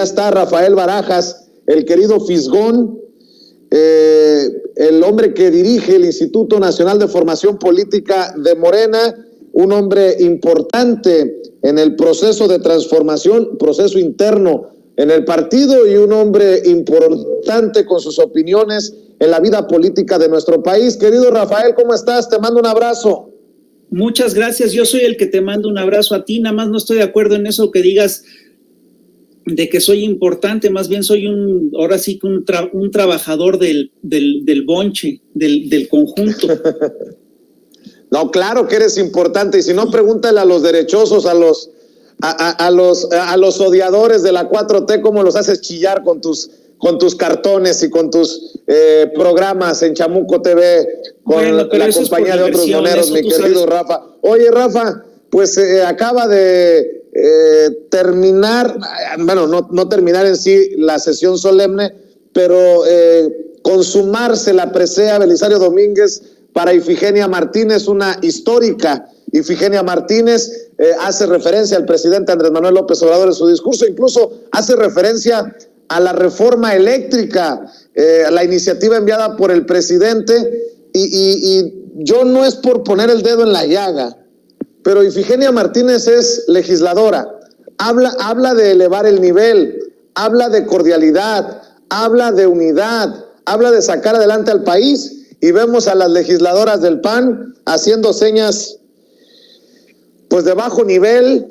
está Rafael Barajas, el querido Fisgón, el hombre que dirige el Instituto Nacional de Formación Política de Morena, un hombre importante en el proceso de transformación, proceso interno en el partido, y un hombre importante con sus opiniones en la vida política de nuestro país. Querido Rafael, ¿cómo estás? Te mando un abrazo. Muchas gracias, yo soy el que te mando un abrazo a ti, nada más no estoy de acuerdo en eso que digas de que soy importante, más bien soy ahora sí que un trabajador del bonche, del conjunto. No, claro que eres importante, y si no, pregúntale a los derechosos, a los odiadores de la 4T, cómo los haces chillar con tus cartones y con tus programas en Chamuco TV, con la compañía de otros moneros, mi querido Rafa. Oye, Rafa, pues acaba de terminar, bueno, no terminar en sí la sesión solemne, pero consumarse la presea Belisario Domínguez para Ifigenia Martínez, una histórica Ifigenia Martínez. Hace referencia al presidente Andrés Manuel López Obrador en su discurso, incluso hace referencia a la reforma eléctrica, a la iniciativa enviada por el presidente, y yo no es por poner el dedo en la llaga, pero Ifigenia Martínez es legisladora, habla de elevar el nivel, habla de cordialidad, habla de unidad, habla de sacar adelante al país, y vemos a las legisladoras del PAN haciendo señas pues de bajo nivel.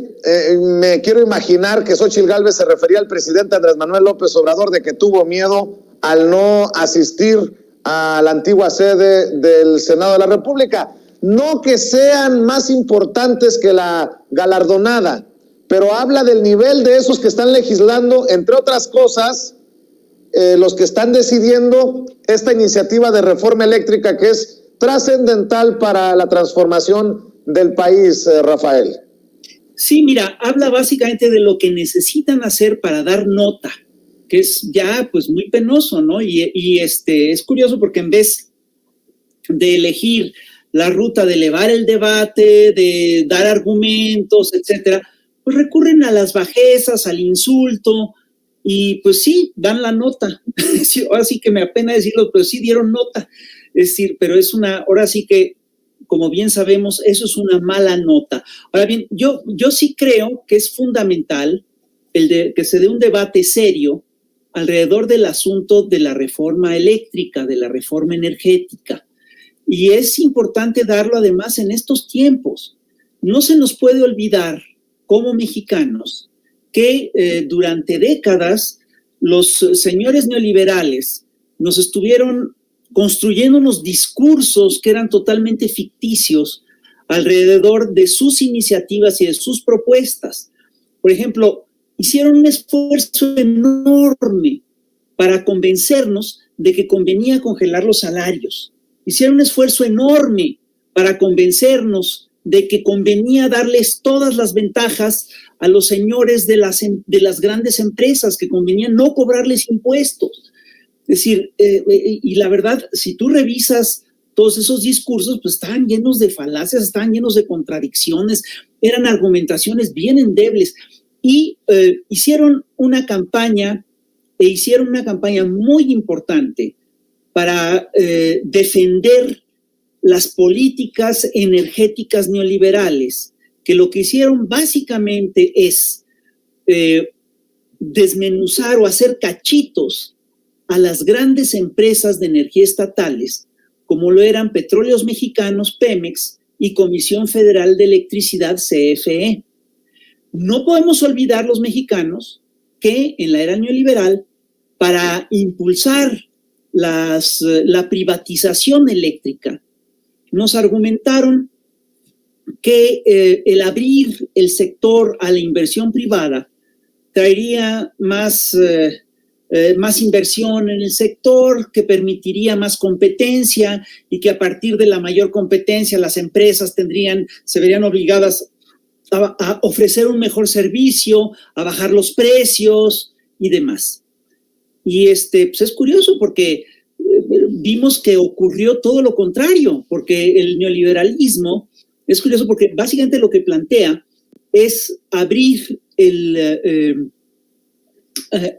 Me quiero imaginar que Xóchitl Gálvez se refería al presidente Andrés Manuel López Obrador de que tuvo miedo al no asistir a la antigua sede del Senado de la República. No que sean más importantes que la galardonada, pero habla del nivel de esos que están legislando, entre otras cosas, los que están decidiendo esta iniciativa de reforma eléctrica que es trascendental para la transformación del país, Rafael. Sí, mira, habla básicamente de lo que necesitan hacer para dar nota, que es ya pues muy penoso, ¿no? Y es curioso porque en vez de elegir la ruta de elevar el debate, de dar argumentos, etcétera, pues recurren a las bajezas, al insulto, y pues sí, dan la nota. Ahora sí que me apena decirlo, pero sí dieron nota. Es decir, pero ahora sí que, como bien sabemos, eso es una mala nota. Ahora bien, yo sí creo que es fundamental que se dé un debate serio alrededor del asunto de la reforma eléctrica, de la reforma energética. Y es importante darlo además en estos tiempos. No se nos puede olvidar, como mexicanos, que durante décadas los señores neoliberales nos estuvieron construyendo unos discursos que eran totalmente ficticios alrededor de sus iniciativas y de sus propuestas. Por ejemplo, hicieron un esfuerzo enorme para convencernos de que convenía congelar los salarios. Hicieron un esfuerzo enorme para convencernos de que convenía darles todas las ventajas a los señores de las grandes empresas, que convenía no cobrarles impuestos. Es decir, y la verdad, si tú revisas todos esos discursos, pues estaban llenos de falacias, estaban llenos de contradicciones, eran argumentaciones bien endebles, y hicieron una campaña muy importante para defender las políticas energéticas neoliberales, que lo que hicieron básicamente es desmenuzar o hacer cachitos a las grandes empresas de energía estatales, como lo eran Petróleos Mexicanos, Pemex, y Comisión Federal de Electricidad, CFE. No podemos olvidar los mexicanos que en la era neoliberal, para impulsar la privatización eléctrica, nos argumentaron que el abrir el sector a la inversión privada traería más inversión en el sector, que permitiría más competencia, y que a partir de la mayor competencia las empresas se verían obligadas a ofrecer un mejor servicio, a bajar los precios y demás. Y pues es curioso porque vimos que ocurrió todo lo contrario, porque el neoliberalismo es curioso porque básicamente lo que plantea es abrir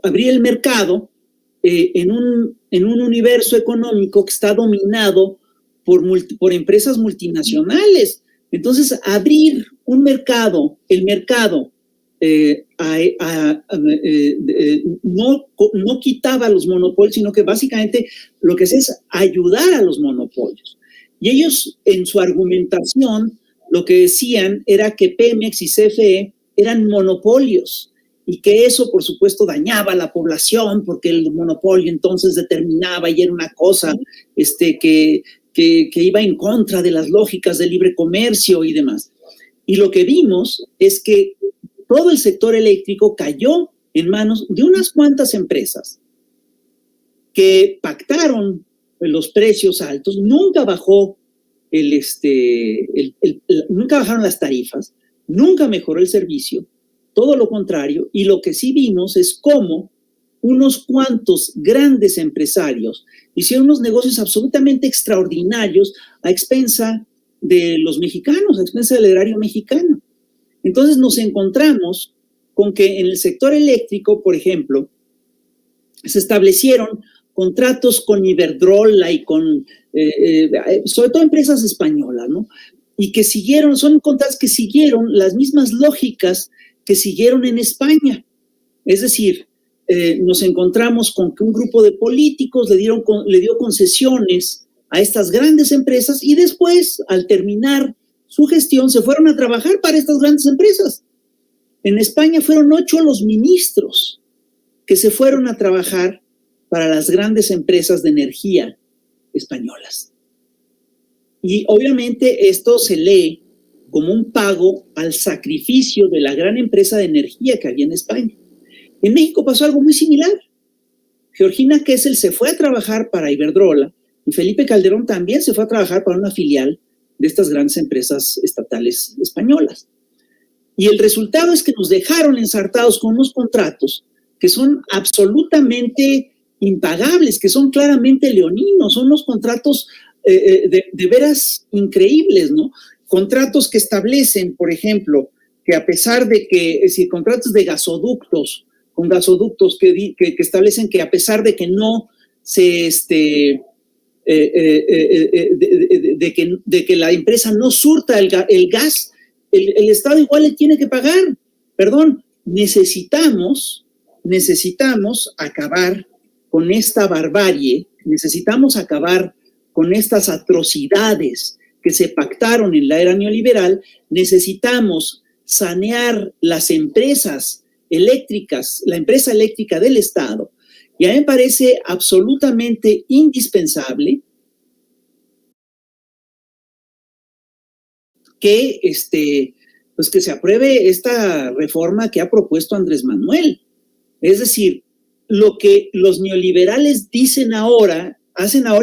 abrir el mercado en un universo económico que está dominado por empresas multinacionales. Entonces, abrir un mercado, el mercado, no quitaba los monopolios, sino que básicamente lo que hace es ayudar a los monopolios. Y ellos, en su argumentación, lo que decían era que Pemex y CFE eran monopolios y que eso, por supuesto, dañaba a la población porque el monopolio entonces determinaba y era una cosa que iba en contra de las lógicas del libre comercio y demás. Y lo que vimos es que todo el sector eléctrico cayó en manos de unas cuantas empresas que pactaron los precios altos, nunca bajó nunca bajaron las tarifas, nunca mejoró el servicio, todo lo contrario, y lo que sí vimos es cómo unos cuantos grandes empresarios hicieron unos negocios absolutamente extraordinarios a expensa de los mexicanos, a expensa del erario mexicano. Entonces nos encontramos con que en el sector eléctrico, por ejemplo, se establecieron contratos con Iberdrola y con, sobre todo empresas españolas, ¿no? Y que son contratos que siguieron las mismas lógicas que siguieron en España. Es decir, nos encontramos con que un grupo de políticos le dio concesiones a estas grandes empresas y después, al terminar su gestión, se fueron a trabajar para estas grandes empresas. En España fueron 8 los ministros que se fueron a trabajar para las grandes empresas de energía españolas. Y obviamente esto se lee como un pago al sacrificio de la gran empresa de energía que había en España. En México pasó algo muy similar. Georgina Kessel se fue a trabajar para Iberdrola y Felipe Calderón también se fue a trabajar para una filial de estas grandes empresas estatales españolas. Y el resultado es que nos dejaron ensartados con unos contratos que son absolutamente impagables, que son claramente leoninos, son unos contratos de veras increíbles, ¿no? Contratos que establecen, por ejemplo, que a pesar de que, es decir, contratos de gasoductos, con gasoductos que establecen que a pesar de que no se, de que la empresa no surta el gas, el Estado igual le tiene que pagar. Perdón, necesitamos acabar con esta barbarie, necesitamos acabar con estas atrocidades que se pactaron en la era neoliberal, necesitamos sanear las empresas eléctricas, la empresa eléctrica del Estado, y a mí me parece absolutamente indispensable que, pues que se apruebe esta reforma que ha propuesto Andrés Manuel. Es decir, lo que los neoliberales hacen ahora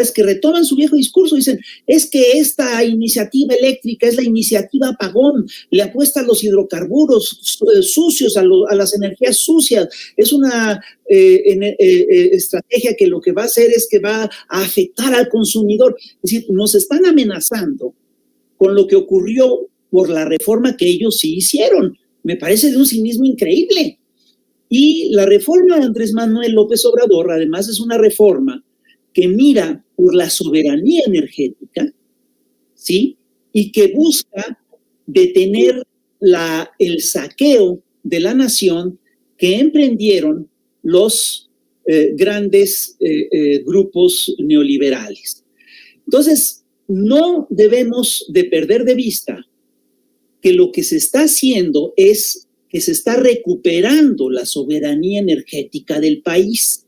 es que retoman su viejo discurso, dicen, es que esta iniciativa eléctrica es la iniciativa apagón, le apuesta a los hidrocarburos sucios, a las energías sucias, es una estrategia que lo que va a hacer es que va a afectar al consumidor. Es decir, nos están amenazando con lo que ocurrió por la reforma que ellos sí hicieron. Me parece de un cinismo increíble. Y la reforma de Andrés Manuel López Obrador, además, es una reforma que mira por la soberanía energética, ¿sí? Y que busca detener el saqueo de la nación que emprendieron los grandes grupos neoliberales. Entonces, no debemos de perder de vista que lo que se está haciendo es que se está recuperando la soberanía energética del país.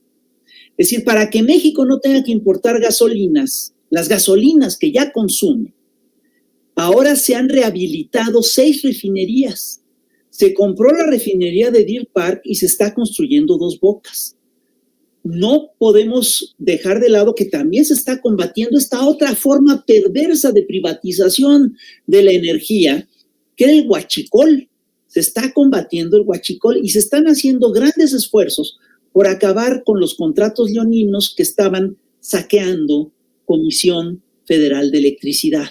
Es decir, para que México no tenga que importar gasolinas, las gasolinas que ya consume, ahora se han rehabilitado 6 refinerías. Se compró la refinería de Deer Park y se está construyendo 2 Bocas. No podemos dejar de lado que también se está combatiendo esta otra forma perversa de privatización de la energía, que era el huachicol. Se está combatiendo el huachicol y se están haciendo grandes esfuerzos por acabar con los contratos leoninos que estaban saqueando Comisión Federal de Electricidad.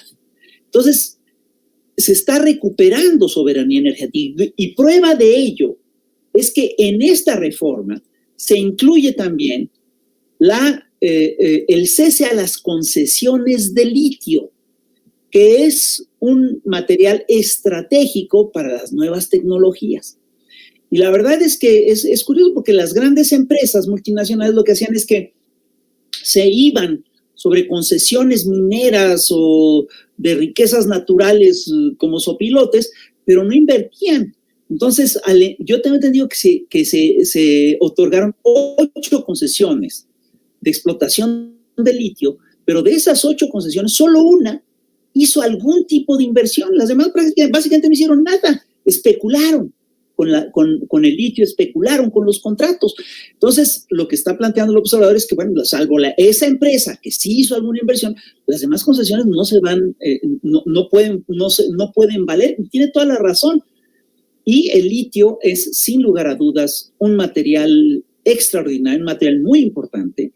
Entonces, se está recuperando soberanía energética y prueba de ello es que en esta reforma se incluye también el cese a las concesiones de litio, que es un material estratégico para las nuevas tecnologías. Y la verdad es que es curioso porque las grandes empresas multinacionales lo que hacían es que se iban sobre concesiones mineras o de riquezas naturales como sopilotes, pero no invertían. Entonces, yo tengo entendido que se otorgaron 8 concesiones de explotación de litio, pero de esas 8 concesiones, solo una hizo algún tipo de inversión. Las demás básicamente no hicieron nada, especularon con el litio, especularon con los contratos. Entonces, lo que está planteando el observador es que, bueno, salvo esa empresa que sí hizo alguna inversión, las demás concesiones no se van, no pueden valer. Tiene toda la razón. Y el litio es, sin lugar a dudas, un material extraordinario, un material muy importante.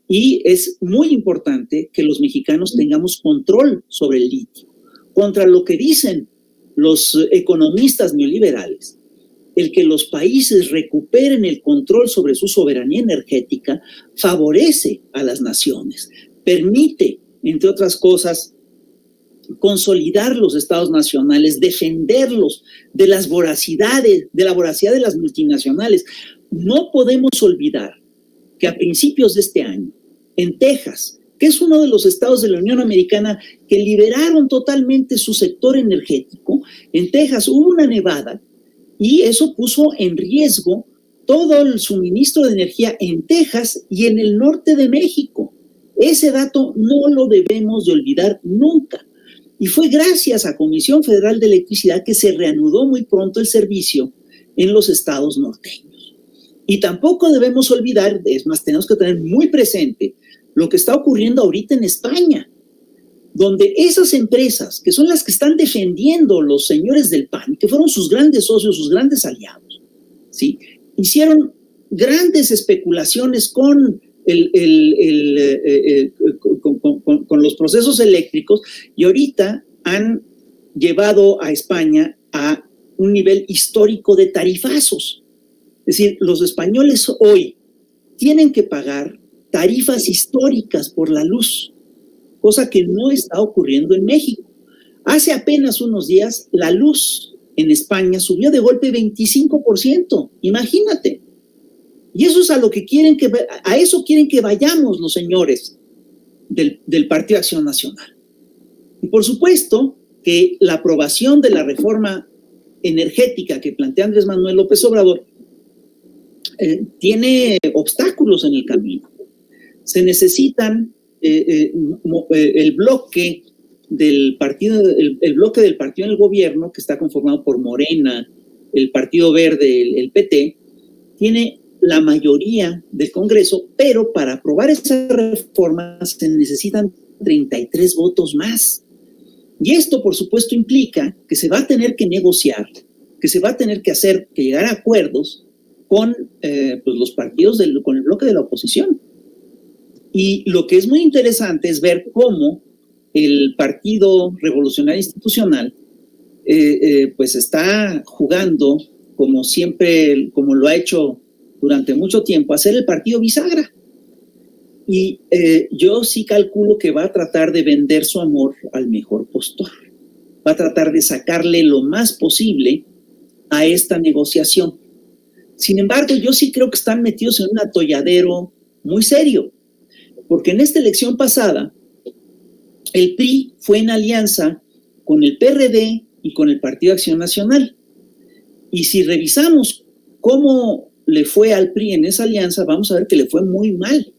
Y es muy importante que los mexicanos tengamos control sobre el litio. Contra lo que dicen los economistas neoliberales, el que los países recuperen el control sobre su soberanía energética favorece a las naciones, permite, entre otras cosas, consolidar los estados nacionales, defenderlos de la voracidad de las multinacionales. No podemos olvidar que a principios de este año, en Texas, que es uno de los estados de la Unión Americana que liberaron totalmente su sector energético, en Texas hubo una nevada y eso puso en riesgo todo el suministro de energía en Texas y en el norte de México. Ese dato no lo debemos de olvidar nunca. Y fue gracias a Comisión Federal de Electricidad que se reanudó muy pronto el servicio en los estados norteños. Y tampoco debemos olvidar, es más, tenemos que tener muy presente lo que está ocurriendo ahorita en España, donde esas empresas, que son las que están defendiendo los señores del PAN, que fueron sus grandes socios, sus grandes aliados, ¿sí?, hicieron grandes especulaciones con con los procesos eléctricos y ahorita han llevado a España a un nivel histórico de tarifazos. Es decir, los españoles hoy tienen que pagar tarifas históricas por la luz, cosa que no está ocurriendo en México. Hace apenas unos días, la luz en España subió de golpe 25%, imagínate. Y eso es a eso quieren que vayamos los señores del Partido Acción Nacional. Y por supuesto que la aprobación de la reforma energética que plantea Andrés Manuel López Obrador tiene obstáculos en el camino. Se necesitan el bloque del partido en el gobierno, que está conformado por Morena, el Partido Verde, el PT, tiene la mayoría del Congreso, pero para aprobar esa reforma se necesitan 33 votos más. Y esto, por supuesto, implica que se va a tener que negociar, que se va a tener que llegar a acuerdos con los partidos, con el bloque de la oposición. Y lo que es muy interesante es ver cómo el Partido Revolucionario Institucional pues está jugando, como siempre, como lo ha hecho durante mucho tiempo, a ser el partido bisagra. Y yo sí calculo que va a tratar de vender su amor al mejor postor. Va a tratar de sacarle lo más posible a esta negociación. Sin embargo, yo sí creo que están metidos en un atolladero muy serio, porque en esta elección pasada, el PRI fue en alianza con el PRD y con el Partido Acción Nacional. Y si revisamos cómo le fue al PRI en esa alianza, vamos a ver que le fue muy mal.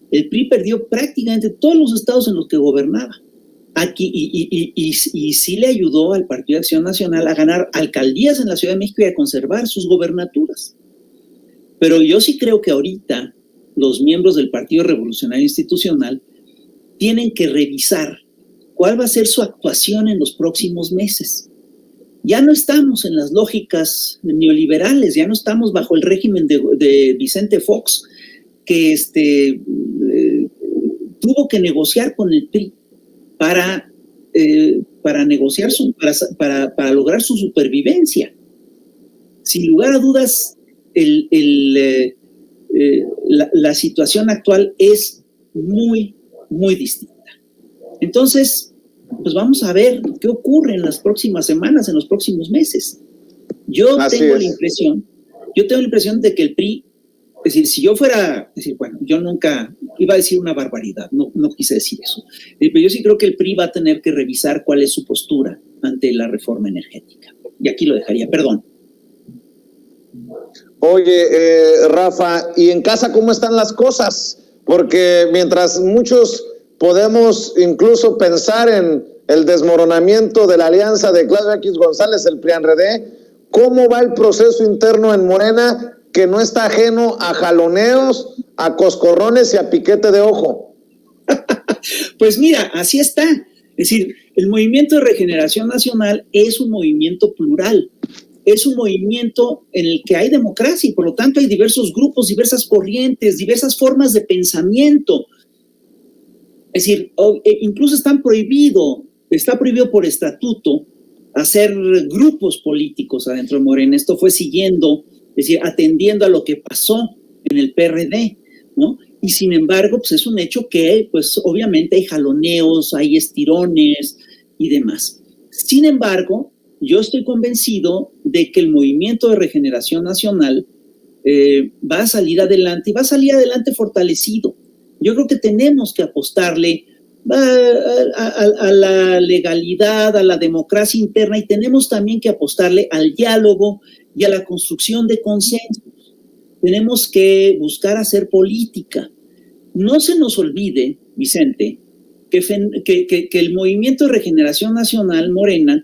El PRI perdió prácticamente todos los estados en los que gobernaba. Aquí, y sí le ayudó al Partido Acción Nacional a ganar alcaldías en la Ciudad de México y a conservar sus gobernaturas. Pero yo sí creo que ahorita los miembros del Partido Revolucionario Institucional tienen que revisar cuál va a ser su actuación en los próximos meses. Ya no estamos en las lógicas neoliberales, ya no estamos bajo el régimen de Vicente Fox, que tuvo que negociar con el PRI para negociar para lograr su supervivencia. Sin lugar a dudas, la situación actual es muy, muy distinta. Entonces, pues vamos a ver qué ocurre en las próximas semanas, en los próximos meses. Yo tengo la impresión de que el PRI, es decir, si yo fuera, bueno, yo nunca iba a decir una barbaridad, no quise decir eso, pero yo sí creo que el PRI va a tener que revisar cuál es su postura ante la reforma energética. Y aquí lo dejaría, perdón. Oye, Rafa, ¿y en casa cómo están las cosas? Porque mientras muchos podemos incluso pensar en el desmoronamiento de la alianza de Claudio X González, el PRI-PAN-RD, ¿cómo va el proceso interno en Morena que no está ajeno a jaloneos, a coscorrones y a piquete de ojo? Pues mira, así está. Es decir, el Movimiento de Regeneración Nacional es un movimiento plural, es un movimiento en el que hay democracia y por lo tanto hay diversos grupos, diversas corrientes, diversas formas de pensamiento. Es decir, incluso está prohibido por estatuto hacer grupos políticos adentro de Morena. Esto fue siguiendo, es decir, atendiendo a lo que pasó en el PRD, ¿no? Y sin embargo, pues es un hecho que, pues obviamente hay jaloneos, hay estirones y demás. Sin embargo, yo estoy convencido de que el Movimiento de Regeneración Nacional va a salir adelante y va a salir adelante fortalecido. Yo creo que tenemos que apostarle a la legalidad, a la democracia interna y tenemos también que apostarle al diálogo y a la construcción de consensos. Tenemos que buscar hacer política. No se nos olvide, Vicente, que el Movimiento de Regeneración Nacional, Morena,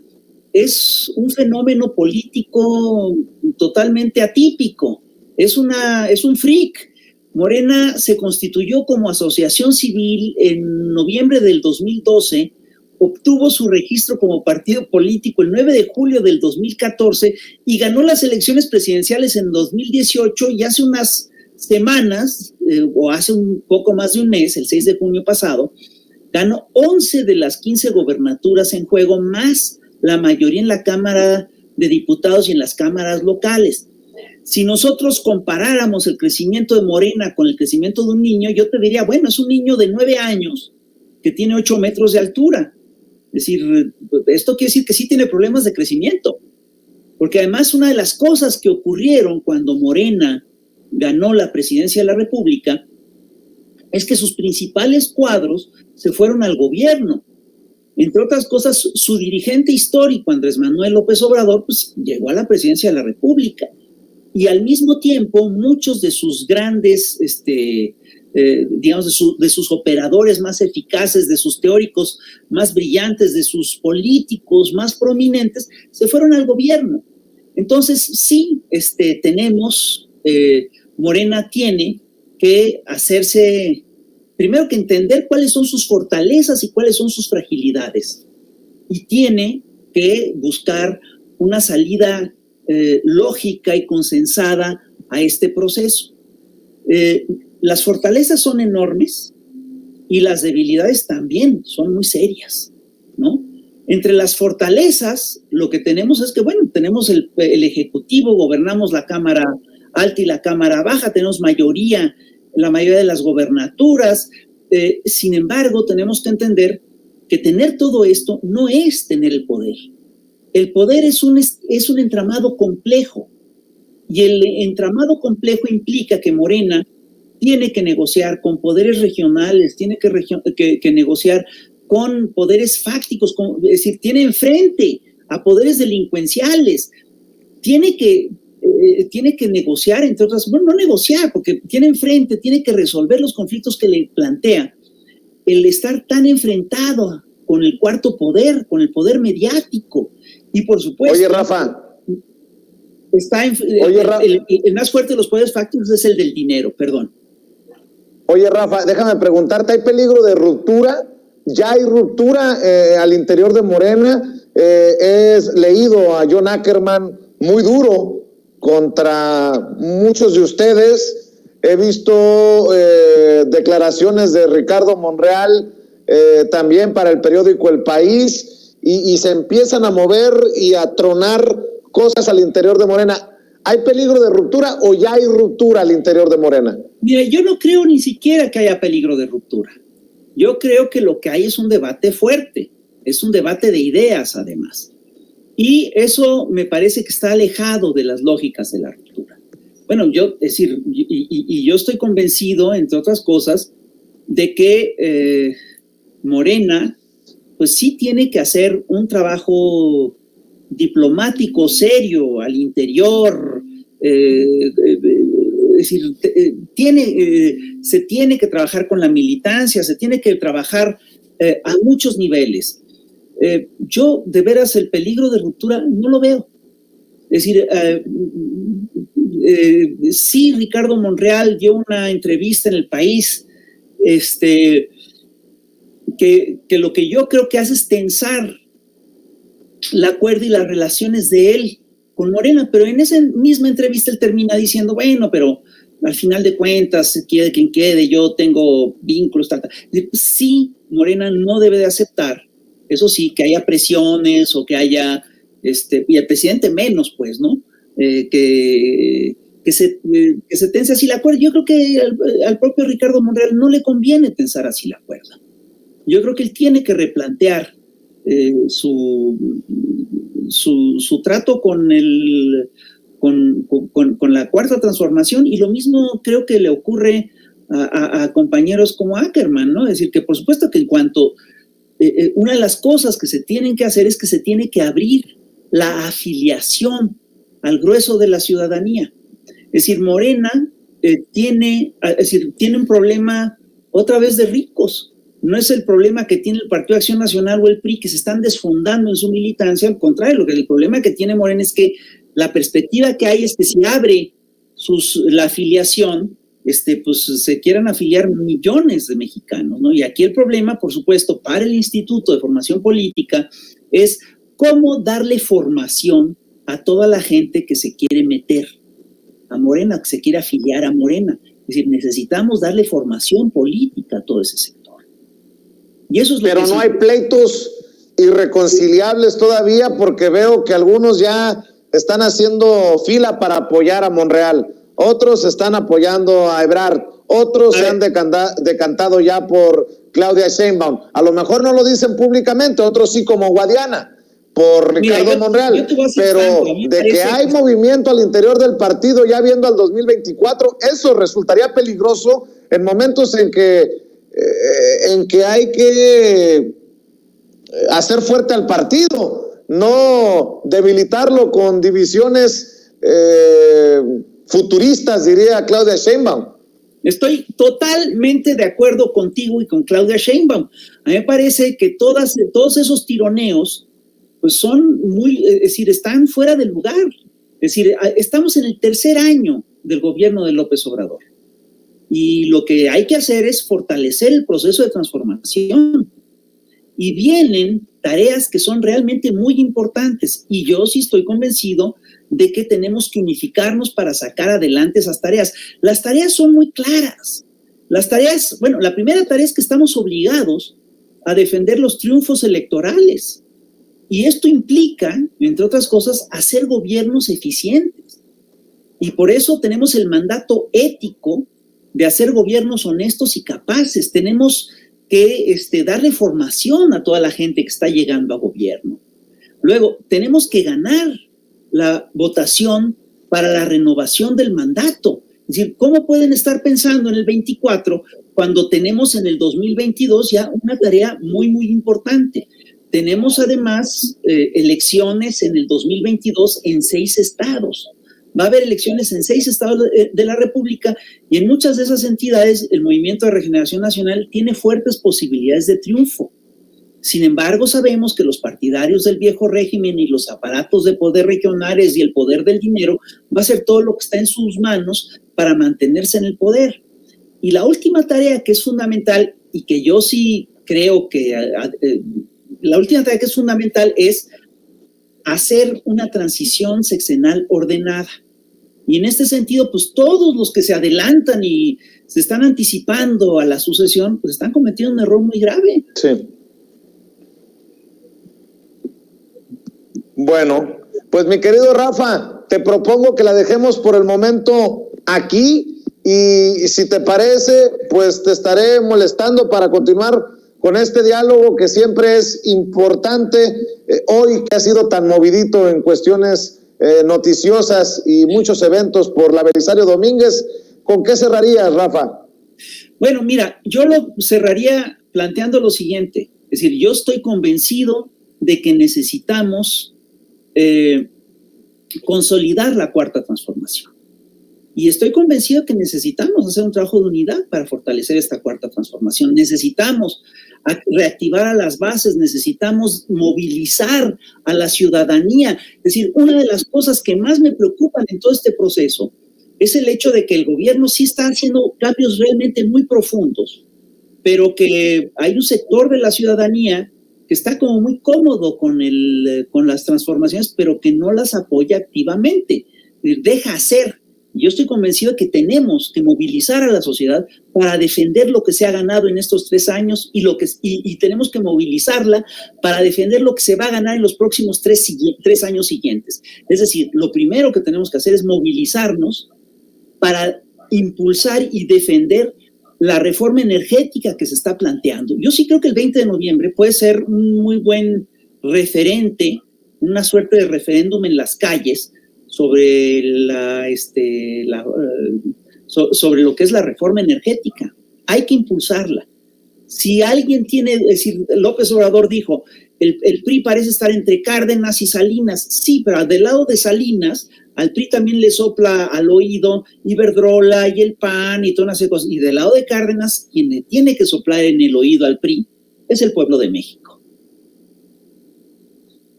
es un fenómeno político totalmente atípico. Es un freak. Morena se constituyó como asociación civil en noviembre del 2012, obtuvo su registro como partido político el 9 de julio del 2014 y ganó las elecciones presidenciales en 2018 y hace unas semanas, o hace un poco más de un mes, el 6 de junio pasado, ganó 11 de las 15 gobernaturas en juego, más la mayoría en la Cámara de Diputados y en las cámaras locales. Si nosotros comparáramos el crecimiento de Morena con el crecimiento de un niño, yo te diría, bueno, es un niño de 9 años que tiene 8 metros de altura. Es decir, esto quiere decir que sí tiene problemas de crecimiento. Porque además una de las cosas que ocurrieron cuando Morena ganó la presidencia de la República es que sus principales cuadros se fueron al gobierno. Entre otras cosas, su dirigente histórico, Andrés Manuel López Obrador, pues llegó a la presidencia de la República. Y al mismo tiempo, muchos de sus grandes, digamos, de sus operadores más eficaces, de sus teóricos más brillantes, de sus políticos más prominentes, se fueron al gobierno. Entonces, sí, tenemos, Morena tiene que hacerse, primero que entender cuáles son sus fortalezas y cuáles son sus fragilidades. Y tiene que buscar una salida lógica y consensada a este proceso. Las fortalezas son enormes y las debilidades también son muy serias, ¿no? Entre las fortalezas, lo que tenemos es que, bueno, tenemos el Ejecutivo, gobernamos la Cámara Alta y la Cámara Baja, tenemos la mayoría de las gobernaturas. Sin embargo, tenemos que entender que tener todo esto no es tener el poder. El poder es un entramado complejo y el entramado complejo implica que Morena tiene que negociar con poderes regionales, tiene que negociar con poderes fácticos, es decir, tiene enfrente a poderes delincuenciales, tiene que negociar, entre otras, bueno, no negociar, porque tiene enfrente, tiene que resolver los conflictos que le plantea el estar tan enfrentado con el cuarto poder, con el poder mediático. Y por supuesto, oye, Rafa, el más fuerte de los poderes fácticos es el del dinero, perdón. Oye, Rafa, déjame preguntarte, ¿hay peligro de ruptura? ¿Ya hay ruptura al interior de Morena? He leído a John Ackerman muy duro contra muchos de ustedes. He visto declaraciones de Ricardo Monreal también para el periódico El País y se empiezan a mover y a tronar cosas al interior de Morena. ¿Hay peligro de ruptura o ya hay ruptura al interior de Morena? Mira, yo no creo ni siquiera que haya peligro de ruptura. Yo creo que lo que hay es un debate fuerte, es un debate de ideas además. Y eso me parece que está alejado de las lógicas de la ruptura. Bueno, yo estoy convencido, entre otras cosas, de que Morena, pues sí tiene que hacer un trabajo diplomático serio al interior, es decir, se tiene que trabajar con la militancia, se tiene que trabajar a muchos niveles. Yo, de veras, el peligro de ruptura no lo veo. Es decir, sí, Ricardo Monreal dio una entrevista en El País, que lo que yo creo que hace es tensar la cuerda y las relaciones de él con Morena, pero en esa misma entrevista él termina diciendo, bueno, pero al final de cuentas, quede quien quede, yo tengo vínculos, tal. Sí, Morena no debe de aceptar, eso sí, que haya presiones o que haya, y el presidente menos, pues, ¿no? Que se tense así la cuerda. Yo creo que al propio Ricardo Monreal no le conviene tensar así la cuerda. Yo creo que él tiene que replantear su trato con la Cuarta Transformación, y lo mismo creo que le ocurre a compañeros como Ackerman, ¿no? Es decir, que por supuesto que en cuanto una de las cosas que se tienen que hacer es que se tiene que abrir la afiliación al grueso de la ciudadanía. Es decir, Morena tiene un problema otra vez de ricos. No es el problema que tiene el Partido de Acción Nacional o el PRI, que se están desfondando en su militancia. Al contrario, el problema que tiene Morena es que la perspectiva que hay es que si abre la afiliación, pues se quieran afiliar millones de mexicanos, ¿no? Y aquí el problema, por supuesto, para el Instituto de Formación Política es cómo darle formación a toda la gente que se quiere meter a Morena, que se quiere afiliar a Morena. Es decir, necesitamos darle formación política a todo ese sector. Y eso es lo Pero que no hay pleitos irreconciliables todavía, porque veo que algunos ya están haciendo fila para apoyar a Monreal, otros están apoyando a Ebrard, otros se han decantado ya por Claudia Sheinbaum. A lo mejor no lo dicen públicamente, otros sí, como Guadiana, por Ricardo Monreal, pero de que hay movimiento al interior del partido ya viendo al 2024, eso resultaría peligroso en momentos en que hay que hacer fuerte al partido, no debilitarlo con divisiones futuristas, diría Claudia Sheinbaum. Estoy totalmente de acuerdo contigo y con Claudia Sheinbaum. A mí me parece que todos esos tironeos pues son es decir, están fuera del lugar. Es decir, estamos en el tercer año del gobierno de López Obrador. Y lo que hay que hacer es fortalecer el proceso de transformación. Y vienen tareas que son realmente muy importantes. Y yo sí estoy convencido de que tenemos que unificarnos para sacar adelante esas tareas. Las tareas son muy claras. La primera tarea es que estamos obligados a defender los triunfos electorales. Y esto implica, entre otras cosas, hacer gobiernos eficientes. Y por eso tenemos el mandato ético de hacer gobiernos honestos y capaces. Tenemos que darle formación a toda la gente que está llegando a gobierno. Luego, tenemos que ganar la votación para la renovación del mandato. Es decir, ¿cómo pueden estar pensando en el 24 cuando tenemos en el 2022 ya una tarea muy, muy importante? Tenemos además elecciones en el 2022 en 6 estados. Va a haber elecciones en 6 estados de la República, y en muchas de esas entidades el Movimiento de Regeneración Nacional tiene fuertes posibilidades de triunfo. Sin embargo, sabemos que los partidarios del viejo régimen y los aparatos de poder regionales y el poder del dinero va a hacer todo lo que está en sus manos para mantenerse en el poder. Y la última tarea que es fundamental, y que yo sí creo que la última tarea que es fundamental es hacer una transición sexenal ordenada. Y en este sentido, pues todos los que se adelantan y se están anticipando a la sucesión, pues están cometiendo un error muy grave. Sí. Bueno, pues mi querido Rafa, te propongo que la dejemos por el momento aquí y si te parece, pues te estaré molestando para continuar con este diálogo que siempre es importante, hoy que ha sido tan movidito en cuestiones noticiosas y muchos eventos por la Belisario Domínguez. ¿Con qué cerrarías, Rafa? Bueno, mira, yo lo cerraría planteando lo siguiente, es decir, yo estoy convencido de que necesitamos consolidar la cuarta transformación. Y estoy convencido que necesitamos hacer un trabajo de unidad para fortalecer esta cuarta transformación. Necesitamos reactivar a las bases, necesitamos movilizar a la ciudadanía. Es decir, una de las cosas que más me preocupan en todo este proceso es el hecho de que el gobierno sí está haciendo cambios realmente muy profundos, pero que hay un sector de la ciudadanía que está como muy cómodo con las transformaciones, pero que no las apoya activamente, deja hacer. Yo estoy convencido de que tenemos que movilizar a la sociedad para defender lo que se ha ganado en estos 3 años y tenemos que movilizarla para defender lo que se va a ganar en los próximos 3 años siguientes. Es decir, lo primero que tenemos que hacer es movilizarnos para impulsar y defender la reforma energética que se está planteando. Yo sí creo que el 20 de noviembre puede ser un muy buen referente, una suerte de referéndum en las calles sobre sobre lo que es la reforma energética. Hay que impulsarla. Si alguien tiene, es decir, López Obrador dijo, el PRI parece estar entre Cárdenas y Salinas. Sí, pero del lado de Salinas, al PRI también le sopla al oído Iberdrola y el PAN y todas esas cosas. Y del lado de Cárdenas, quien le tiene que soplar en el oído al PRI es el pueblo de México.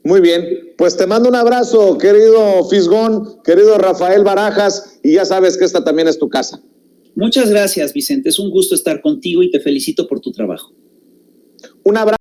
Muy bien, pues te mando un abrazo, querido Fisgón, querido Rafael Barajas, y ya sabes que esta también es tu casa. Muchas gracias, Vicente. Es un gusto estar contigo y te felicito por tu trabajo. Un abrazo.